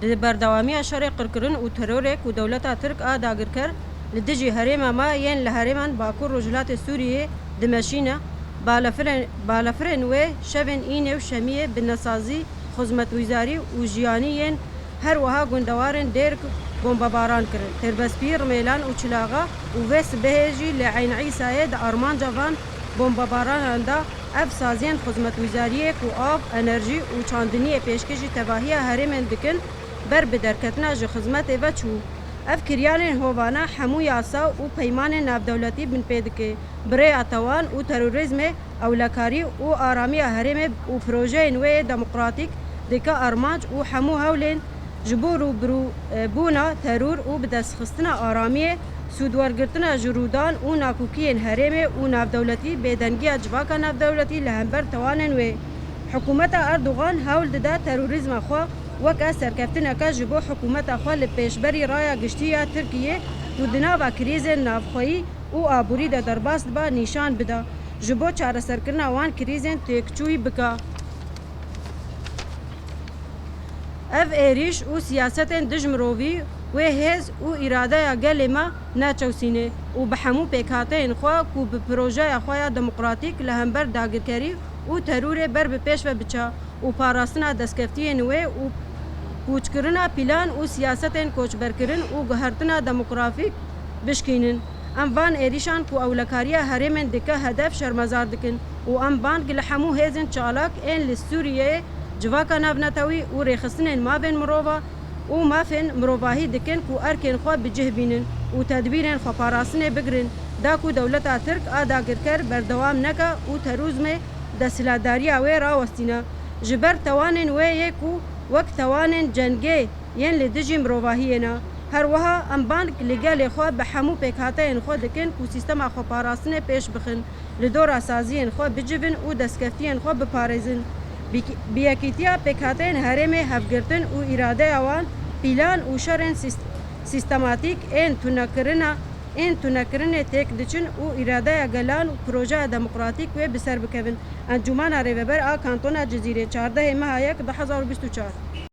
د بردوامی شر قرکرن و ترورک و دولتا ترک داگر کر لدجی هرم ما ین لهرمان باکور رجلات سوریه دمشینه بالافرن و شبن این و شمیه بنسازی خدمت وزاری و جیانی هر وها گندوارن درک بمباران کرد تربسپیر میلان و چلاغا و وس بهجی لعین عیسای د آرمان جوان بمباران دا اف سازین خدمت وزاری کو آب انرژی و چاندنی پیشکشی تباهی هرمن دکن بر بدرکتنا ج خدمت و چو اف کریان هوانا حمو یاسا و پیمان نافدولتی بن پیدکه برای اتوان و تروریسم اولکاری و آرامی هرم و پروژه نوی دموکراتیک دکا ارمانج و حمو هولین جبور و برو بونا ترور و بدستخستنا آرامی سودوارگرتنا جرودان و ناکوکین هرم و نافدولتی بدنگی اجواکا نافدولتی لهمبر توانن و حکومت اردوغان هول ددا تروریسم خو وک سرکفتنا کا جبو حکومت خو لپیشبری رایا گشتیا ترکیه و دناوا کریز نافخوی و آبوری د درباست با نشان بدا جبو چاره سرکرنا وان کریزن تکچوی بکا اف ایریش و سیاستن دجمروی و هز و اراده گلما ناچوسینه و بحمو پیکاتین خو کو به پروژه خو دموکراتیک لهمبر داگرکری و ترور بر به پیش و بچا و پاراستنا دسکفتی نوې او کوچکرنا پلان او سیاستن کوچبرکرن او گهرتنا دموکرافیک بشکینن ام وان ایریشان کو اولکاریا هرمن دکه هدف شرمزار دکن او ام بانک لحمو هزن چالاک ان لسوریه جواکا نافنتاوی او رخصتن ما بین مرووا او ما فين مروواهی دکن کو ارکن خو بجه بینن او تدبیرن خو پاراسنه بگرن دا کو دولت ترک داگرکر بردوام نکا او تروزمه د سلاداری او راوستینه جبر توانن و یکو وقت توانن جنگی ین لدجی مروواهینا هر وها ام بانک لگل خو به حمو پکاتین خو دکن کو سیستم خو پاراسنه پیش بخن لدور اسازین خو بجبن او دسکفتین خو بپارزن بیاکیتیا پکاتین هرم هفگرتن او اراده اوان پلان او شرن سیستماتیک این تونکرنه تک دچن او اراده گلان و پروژه دموکراتیک و بسر بکوین انجمن ریوبر کانتون جزیره 14 ماه 2024